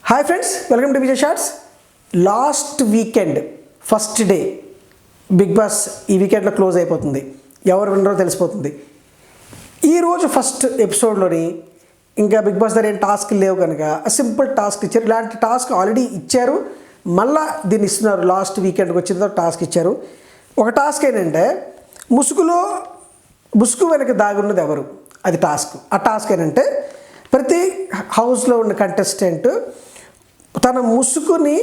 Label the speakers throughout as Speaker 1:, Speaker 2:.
Speaker 1: Hi friends, welcome to Vijay shorts. Last weekend first day Bigg Boss ఈ వీకెండ్లో close అయిపోతుంది. ఎవరు విన్నరో తెలిసిపోతుంది. ఈరోజు ఫస్ట్ ఎపిసోడ్లోని ఇంకా బిగ్ బాస్ దగ్గర ఏం టాస్క్ లేవు కనుక సింపుల్ టాస్క్ ఇచ్చారు. ఇలాంటి టాస్క్ ఆల్రెడీ ఇచ్చారు, మళ్ళా దీన్ని ఇస్తున్నారు. లాస్ట్ వీకెండ్కి వచ్చిన తర్వాత టాస్క్ ఇచ్చారు. ఒక టాస్క్ ఏంటంటే ముసుగు వెనక దాగున్నది ఎవరు, అది టాస్క్. ఆ టాస్క్ ఏంటంటే ప్రతి హౌస్లో ఉన్న కంటెస్టెంట్ తన ముసుగుని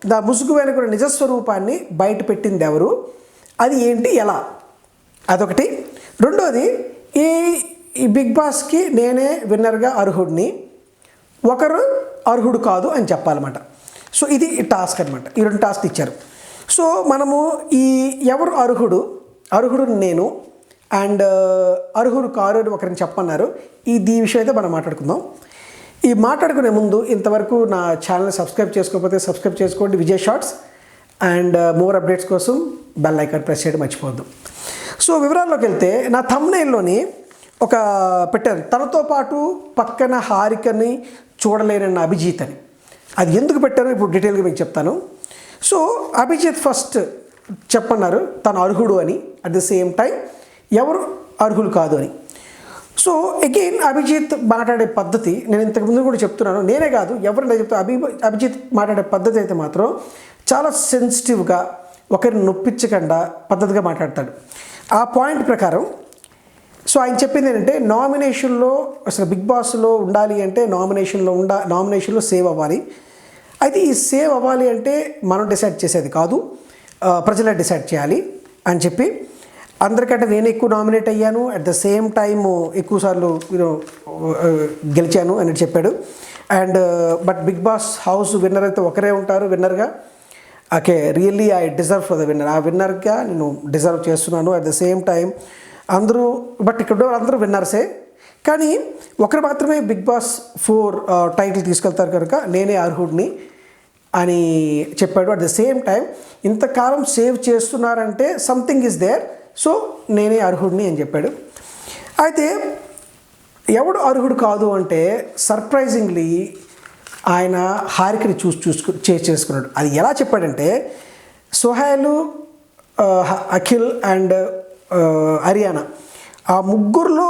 Speaker 1: దా ముసుగు వెనుక నిజస్వరూపాన్ని బయట పెట్టింది ఎవరు, అది ఏంటి, ఎలా, అదొకటి. రెండోది, ఈ బిగ్ బాస్కి నేనే విన్నర్గా అర్హుడిని, ఒకరు అర్హుడు కాదు అని చెప్పాలన్నమాట. సో ఇది టాస్క్ అనమాట. ఈ రెండు టాస్క్ ఇచ్చారు. సో మనము ఈ ఎవరు అర్హుడు నేను అండ్ అర్హుడు కారు అని ఒకరిని చెప్పన్నారు. ఈ విషయం అయితే మనం మాట్లాడుకుందాం. ఈ మాట్లాడుకునే ముందు ఇంతవరకు నా ఛానల్ సబ్స్క్రైబ్ చేసుకోకపోతే సబ్స్క్రైబ్ చేసుకోండి, Vijay shorts. And more updates కోసం బెల్ ఐకాన్ ప్రెస్ చేయడం మర్చిపోవద్దు. సో వివరాల్లోకి వెళ్తే, నా థంబ్నెయిల్లోని ఒక పెట్టారు, తనతో పాటు పక్కన హారికని చూడలేనన్న అభిజిత్ అని. అది ఎందుకు పెట్టారో ఇప్పుడు డీటెయిల్గా మీకు చెప్తాను. సో అభిజిత్ ఫస్ట్ చెప్పన్నారు తను అర్హుడు అని, అట్ ది సేమ్ టైం ఎవరు అర్హులు కాదు అని. సో అగైన్ అభిజిత్ మాట్లాడే పద్ధతి నేను ఇంతకుముందు కూడా చెప్తున్నాను, నేనే కాదు ఎవరైనా చెప్తా. అభిజిత్ మాట్లాడే పద్ధతి అయితే మాత్రం చాలా సెన్సిటివ్గా, ఒకరిని నొప్పించకుండా పద్ధతిగా మాట్లాడతాడు. ఆ పాయింట్ ప్రకారం సో ఆయన చెప్పింది ఏంటంటే, నామినేషన్లో అసలు బిగ్ బాస్లో ఉండాలి అంటే నామినేషన్లో సేవ్ అవ్వాలి. అయితే ఈ సేవ్ అవ్వాలి అంటే మనం డిసైడ్ చేసేది కాదు, ప్రజలే డిసైడ్ చేయాలి అని చెప్పి, అందరికంటే నేను ఎక్కువ నామినేట్ అయ్యాను, అట్ ద సేమ్ టైమ్ ఎక్కువసార్లు గెలిచాను అని చెప్పాడు. And but Bigg Boss house winner అయితే ఒకరే ఉంటారు విన్నర్గా. Okay, really I deserve for the winner. ఆ విన్నర్గా నేను డిజర్వ్ చేస్తున్నాను. అట్ ద సేమ్ టైం అందరూ, బట్ ఇక్కడ అందరూ విన్నర్సే, కానీ ఒకరు మాత్రమే బిగ్ బాస్ 4 టైటిల్ తీసుకెళ్తారు కనుక నేనే అర్హుడిని అని చెప్పాడు. అట్ ద సేమ్ టైం ఇంతకాలం సేవ్ చేస్తున్నారంటే సంథింగ్ ఈజ్ దేర్, సో నేనే అర్హుడిని అని చెప్పాడు. అయితే ఎవడు అర్హుడు కాదు అంటే సర్ప్రైజింగ్లీ ఆయన హారికని చేసుకున్నాడు. అది ఎలా చెప్పాడంటే, సోహైల్, అఖిల్ అండ్ అరియానా ఆ ముగ్గురులో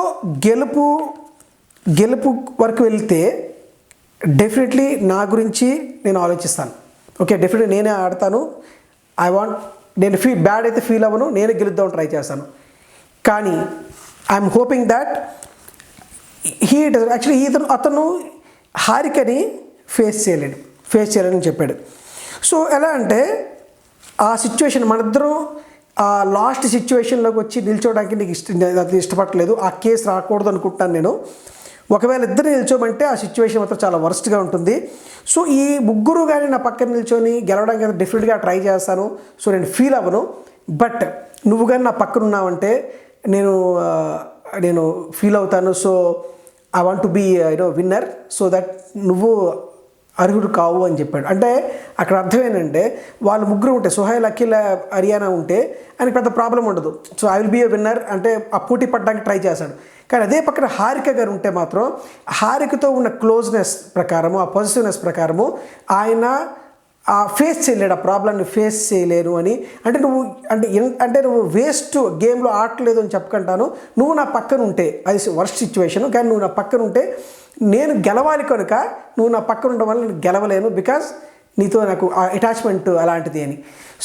Speaker 1: గెలుపు వరకు వెళ్తే డెఫినెట్లీ నా గురించి నేను ఆలోచిస్తాను. ఓకే, డెఫినెట్లీ నేనే ఆడతాను. నేను బ్యాడ్ అయితే ఫీల్ అవ్వను, నేనే గెలుద్దామని ట్రై చేస్తాను. కానీ ఐఎమ్ హోపింగ్ దాట్ అతను హారికని ఫేస్ చేయలేని చెప్పాడు. సో ఎలా అంటే ఆ సిచ్యువేషన్ మనిద్దరం ఆ లాస్ట్ సిచ్యువేషన్లోకి వచ్చి నిల్చోవడానికి నీకు ఇష్టపడలేదు. ఆ కేసు రాకూడదు అనుకుంటాను నేను. ఒకవేళ ఇద్దరు నిల్చోమంటే ఆ సిచ్యువేషన్ మాత్రం చాలా వర్స్ట్గా ఉంటుంది. సో ఈ ముగ్గురు కానీ నా పక్కన నిల్చొని గెలవడానికి డెఫినెట్గా ట్రై చేస్తాను. సో నేను ఫీల్ అవ్వను. బట్ నువ్వు కానీ నా పక్కన ఉన్నావంటే నేను ఫీల్ అవుతాను. So I want to be winner, so that నువ్వు అర్హుడు కావు అని చెప్పాడు. అంటే అక్కడ అర్థం ఏంటంటే, వాళ్ళు ముగ్గురు ఉంటే, సోహైల్, అఖిల్, అరియానా ఉంటే ఆయనకి పెద్ద ప్రాబ్లం ఉండదు. So I will be a winner అంటే ఆ పోటీ పడడానికి ట్రై చేశాడు. కానీ అదే పక్కన హారిక గారు ఉంటే మాత్రం హారికతో ఉన్న క్లోజ్నెస్ ప్రకారము, ఆ పాజిటివ్నెస్ ప్రకారము ఆయన ఫేస్ చేయలేడు, ఆ ప్రాబ్లమ్ని ఫేస్ చేయలేను అని. అంటే నువ్వు వేస్ట్ గేమ్లో ఆడలేదు అని చెప్పుకుంటాను. నువ్వు నా పక్కన ఉంటే, అది వర్స్ట్ సిచ్యువేషన్, కానీ నువ్వు నా పక్కన ఉంటే నేను గెలవాలి కనుక నువ్వు నా పక్కన ఉండడం వల్ల నేను గెలవలేను, బికాజ్ నీతో నాకు అటాచ్మెంట్ అలాంటిది అని.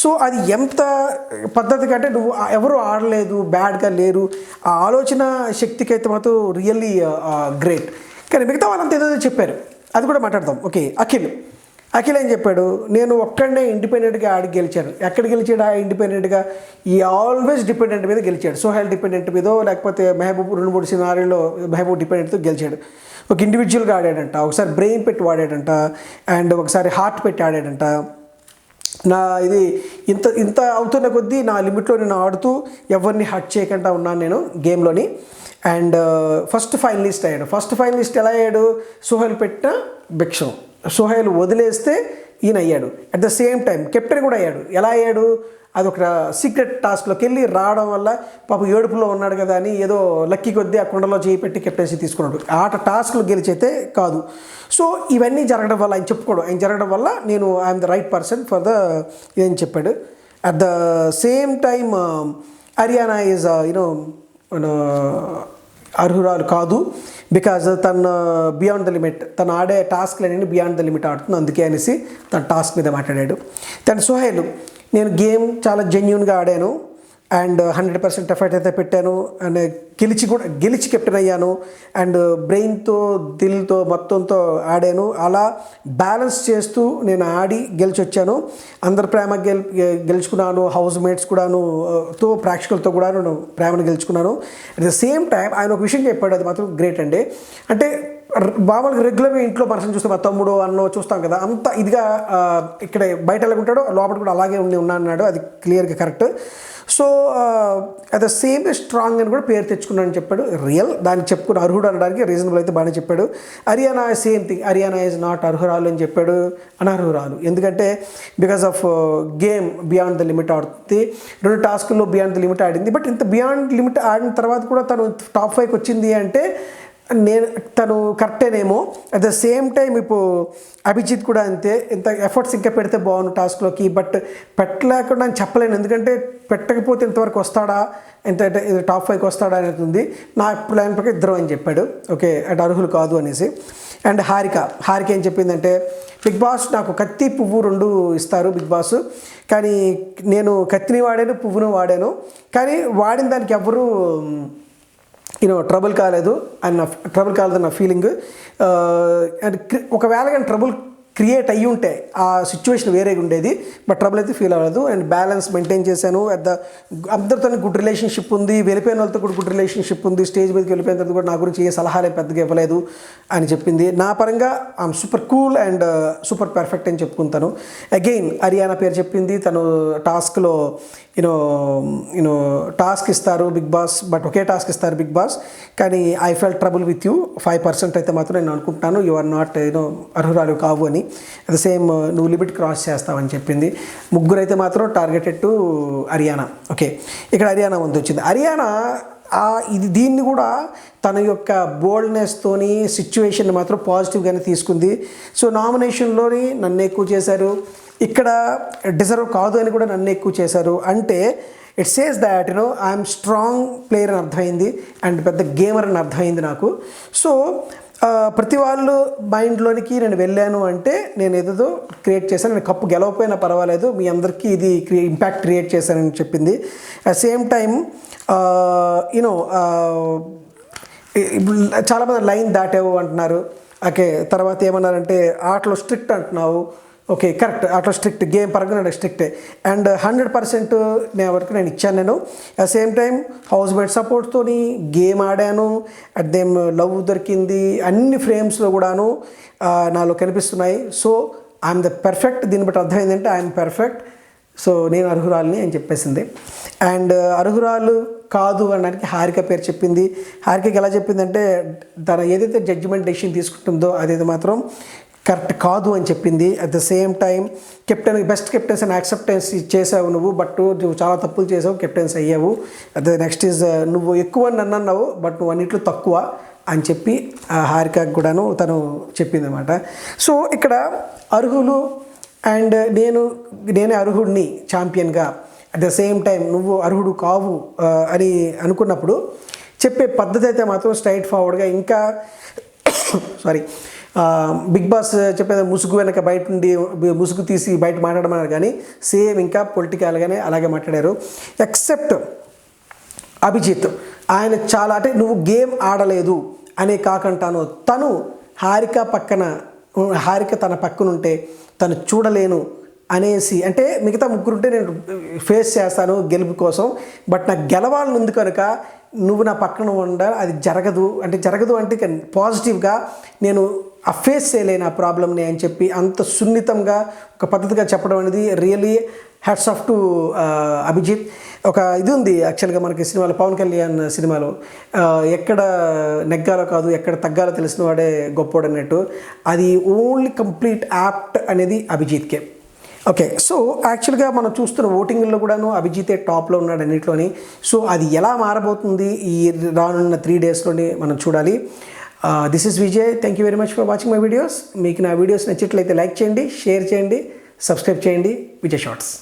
Speaker 1: సో అది ఎంత పద్ధతిగా అంటే, నువ్వు ఎవరు ఆడలేదు, బ్యాడ్గా లేరు, ఆ ఆలోచన శక్తికి అయితే మాత్రం రియల్లీ గ్రేట్. కానీ మిగతా వాళ్ళంతా ఏదో చెప్పారు, అది కూడా మాట్లాడదాం. ఓకే, అఖిల్ ఏం చెప్పాడు, నేను ఒక్కడనే ఇండిపెండెంట్గా ఆడి గెలిచాను. ఎక్కడ గెలిచాడు ఆ ఇండిపెండెంట్గా? ఈ ఆల్వేస్ డిపెండెంట్ మీద గెలిచాడు. సోహైల్ డిపెండెంట్ మీదో, లేకపోతే మెహబూబ్ 2-3 సినారీలో మెహబూబ్ డిపెండెంట్తో గెలిచాడు. ఒక ఇండివిజువల్గా ఆడాడంట, ఒకసారి బ్రెయిన్ పెట్టి వాడాడంట, అండ్ ఒకసారి హార్ట్ పెట్టి ఆడాడంట. ఇది ఇంత అవుతున్న కొద్దీ నా లిమిట్లో నేను ఆడుతూ ఎవరిని హర్ట్ చేయకుండా ఉన్నాను నేను గేమ్లోని. అండ్ ఫస్ట్ ఫైనలిస్ట్ అయ్యాడు. ఫస్ట్ ఫైనలిస్ట్ ఎలా అయ్యాడు? సోహైల్ పెట్టిన భిక్షం. సోహైల్ వదిలేస్తే ఈయన అయ్యాడు. At the same time captain కూడా అయ్యాడు. ఎలా అయ్యాడు? అదొక సీక్రెట్ టాస్క్లోకి వెళ్ళి రావడం వల్ల పాపం ఏడుపులో ఉన్నాడు కదా అని ఏదో లక్కీ కొద్దీ ఆ కుండలో చేయి పెట్టి కెప్టెన్సీ తీసుకున్నాడు. ఆట టాస్క్లు గెలిచైతే కాదు. సో ఇవన్నీ జరగడం వల్ల ఆయన జరగడం వల్ల నేను I'm the right person for the ఇదని చెప్పాడు. At the same time Haryana is అర్హురాలు కాదు, బికాజ్ తన బియాండ్ ద లిమిట్, తను ఆడే టాస్క్లన్నీ బియాండ్ ద లిమిట్ ఆడుతుంది, అందుకే అనేసి తన టాస్క్ మీద మాట్లాడాడు. తను సుహైల్, నేను గేమ్ చాలా జెన్యున్గా ఆడాను అండ్ 100% ఎఫర్ట్ అయితే పెట్టాను అండ్ గెలిచి కెప్టెన్ అయ్యాను అండ్ బ్రెయిన్తో దిల్తో మొత్తంతో ఆడాను. అలా బ్యాలెన్స్ చేస్తూ నేను ఆడి గెలిచి వచ్చాను. అందరి ప్రేమ గెలుచుకున్నాను, హౌస్ మేట్స్ కూడాను తో ప్రేక్షకులతో కూడా నేను ప్రేమను గెలుచుకున్నాను. అట్ ద సేమ్ టైం ఆయన ఒక విషయం చెప్పాడు, అది మాత్రం గ్రేట్ అండి. అంటే మామూలుగా రెగ్యులర్గా ఇంట్లో పర్సన్ చూస్తే మా తమ్ముడు అన్నో చూస్తాం కదా, అంత ఇదిగా ఇక్కడ బయట ఎలాగుంటాడో లోపల కూడా అలాగే ఉన్నా అన్నాడు. అది క్లియర్గా correct. So at the same strong అని కూడా పేరు తెచ్చుకున్నాడని చెప్పాడు. రియల్ దానికి చెప్పుకుని అర్హుడు అనడానికి రీజనబుల్ అయితే బాగానే చెప్పాడు. Haryana same thing, Haryana is not అర్హురాలు అని చెప్పాడు, అనర్హురాలు. ఎందుకంటే because of game beyond the limit ఆడుతుంది, 2 టాస్కుల్లో బియాండ్ ద లిమిట్ ఆడింది. బట్ ఇంత బియాండ్ లిమిట్ ఆడిన తర్వాత కూడా తను టాప్ 5కి వచ్చింది అంటే తను కరెక్టేనేమో. అట్ ద సేమ్ టైం ఇప్పుడు అభిజిత్ కూడా అంతే, ఇంత ఎఫర్ట్స్ ఇంకా పెడితే బాగుండు టాస్క్లోకి, బట్ పెట్టలేకుండా అని చెప్పలేను. ఎందుకంటే పెట్టకపోతే ఇంతవరకు వస్తాడా, ఎంత టాప్ 5కి వస్తాడా అనేది ఉంది. నా ప్లాన్ ప్రకారం 2 అని చెప్పాడు. ఓకే, అంటే అర్హులు కాదు అనేసి. అండ్ హారిక ఏం చెప్పిందంటే, బిగ్ బాస్ నాకు కత్తి పువ్వు 2 ఇస్తారు బిగ్ బాస్, కానీ నేను కత్తిని వాడాను, పువ్వును వాడాను, కానీ వాడిన దానికి ఎవరు ట్రబుల్ కాలేదని నా ఫీలింగ్. అండ్ ఒకవేళ కానీ ట్రబుల్ క్రియేట్ అయ్యి ఉంటే ఆ సిచ్యువేషన్ వేరేగా ఉండేది, బట్ ట్రబుల్ అయితే ఫీల్ అవ్వలేదు. అండ్ బ్యాలెన్స్ మెయింటైన్ చేశాను. అందరితో గుడ్ రిలేషన్షిప్ ఉంది, వెళ్ళిపోయిన వాళ్ళతో కూడా గుడ్ రిలేషన్షిప్ ఉంది. స్టేజ్ మీదకి వెళ్ళిపోయిన తర్వాత కూడా నా గురించి ఏ సలహాలే పెద్దగా ఇవ్వలేదు అని చెప్పింది. నా పరంగా I'm super cool and super perfect అని చెప్పుకుంటాను. అగైన్ హర్యానా పేరు చెప్పింది. తను టాస్క్లో టాస్క్ ఇస్తారు బిగ్ బాస్, బట్ ఒకే టాస్క్ ఇస్తారు బిగ్ బాస్, కానీ I felt trouble with you 5% అయితే మాత్రం నేను అనుకుంటున్నాను యు ఆర్ నాట్ అర్హురాలు కావు అని. అట్ ద సేమ్ నువ్వు లిమిట్ క్రాస్ చేస్తావని చెప్పింది. 3 అయితే మాత్రం టార్గెటెడ్ టు హర్యానా. ఓకే, ఇక్కడ హర్యానా ముందు వచ్చింది. హర్యానా దీన్ని కూడా తన యొక్క బోల్డ్నెస్తోని సిచ్యువేషన్ మాత్రం పాజిటివ్గానే తీసుకుంది. సో నామినేషన్లోని నన్ను ఎక్కువ చేశారు, ఇక్కడ డిజర్వ్ కాదు అని కూడా నన్ను ఎక్కువ చేశారు. అంటే it says that I'm strong player అని అర్థమైంది అండ్ పెద్ద గేమర్ అని అర్థమైంది నాకు. సో ప్రతి వాళ్ళు మైండ్లోనికి నేను వెళ్ళాను అంటే నేను ఏదో క్రియేట్ చేశాను, నేను కప్పు గెలవకపోయినా పర్వాలేదు, మీ అందరికీ ఇది ఇంపాక్ట్ క్రియేట్ చేశానని చెప్పింది. అట్ సేమ్ టైం చాలామంది లైన్ దాటావు అంటున్నారు. ఓకే, తర్వాత ఏమన్నారంటే ఆటలో స్ట్రిక్ట్ అంటున్నావు. ఓకే, కరెక్ట్, అట్లా స్ట్రిక్ట్, గేమ్ పరంగా నేను స్ట్రిక్టే అండ్ 100% వరకు నేను ఇచ్చాను. At same time house mate సపోర్ట్తో గేమ్ ఆడాను. అట్ దేమ్ లవ్ దొరికింది, అన్ని ఫ్రేమ్స్లో కూడాను నాలో కనిపిస్తున్నాయి. So I'm the perfect. దీన్ని బట్టి అర్థమైందంటే ఐఎమ్ పర్ఫెక్ట్. సో నేను అర్హురాలని అని చెప్పేసింది. అండ్ అర్హురాలు కాదు అనడానికి హారిక పేరు చెప్పింది. హారికకి ఎలా చెప్పిందంటే తన ఏదైతే జడ్జిమెంట్ డెసిషన్ తీసుకుంటుందో అదైతే మాత్రం కరెక్ట్ కాదు అని చెప్పింది. At the same time best captains అని యాక్సెప్టెన్స్ చేసావు నువ్వు, బట్ నువ్వు చాలా తప్పులు చేసావు, కెప్టెన్స్ అయ్యావు. అదే నెక్స్ట్ ఈజ్ నువ్వు ఎక్కువ నన్ను అన్నావు, బట్ నువ్వు అన్నిట్లో తక్కువ అని చెప్పి హారికకు కూడాను తను చెప్పింది అనమాట. సో ఇక్కడ అర్హులు అండ్ నేనే అర్హుడిని ఛాంపియన్గా, అట్ ద సేమ్ టైం నువ్వు అర్హుడు కావు అని అనుకున్నప్పుడు చెప్పే పద్ధతి అయితే మాత్రం స్ట్రైట్ ఫార్వర్డ్గా, ఇంకా బిగ్ బాస్ చెప్పేది ముసుగు వెనక బయట నుండి ముసుగు తీసి బయట మాట్లాడమన్నారు, కానీ సేమ్ ఇంకా పొలిటికల్గానే అలాగే మాట్లాడారు. ఎక్సెప్ట్ అభిజిత్, ఆయన చాలా అంటే నువ్వు గేమ్ ఆడలేదు అనే కాకంటాను, తను హారిక తన పక్కనుంటే తను చూడలేను అనేసి, అంటే మిగతా 3 ఉంటే నేను ఫేస్ చేస్తాను గెలుపు కోసం, బట్ నాకు గెలవాలని ఉంది కనుక నువ్వు నా పక్కన ఉండాలి, అది జరగదు అంటే పాజిటివ్గా నేను ఫేస్ చేయలేను ఆ ప్రాబ్లమ్ని అని చెప్పి అంత సున్నితంగా ఒక పద్ధతిగా చెప్పడం అనేది really hats off to Abhijeet. ఒక ఇది ఉంది యాక్చువల్గా మనకి సినిమాలో, పవన్ కళ్యాణ్ సినిమాలో, ఎక్కడ నెగ్గాలో కాదు ఎక్కడ తగ్గాలో తెలిసిన వాడే గొప్పోడు అన్నట్టు, అది ఓన్లీ కంప్లీట్ యాప్ట్ అనేది అభిజిత్కే. ఓకే, సో యాక్చువల్గా మనం చూస్తున్న ఓటింగ్లో కూడాను అభిజితే టాప్లో ఉన్నాడు అన్నింటిలోని. సో అది ఎలా మారబోతుంది ఈ రానున్న 3 డేస్లోని మనం చూడాలి. This is Vijay, thank you very much for watching my videos. మీకు నా వీడియోస్ నచ్చినట్లయితే లైక్ చేయండి, షేర్ చేయండి, సబ్స్క్రైబ్ చేయండి. విజయ్ షార్ట్స్.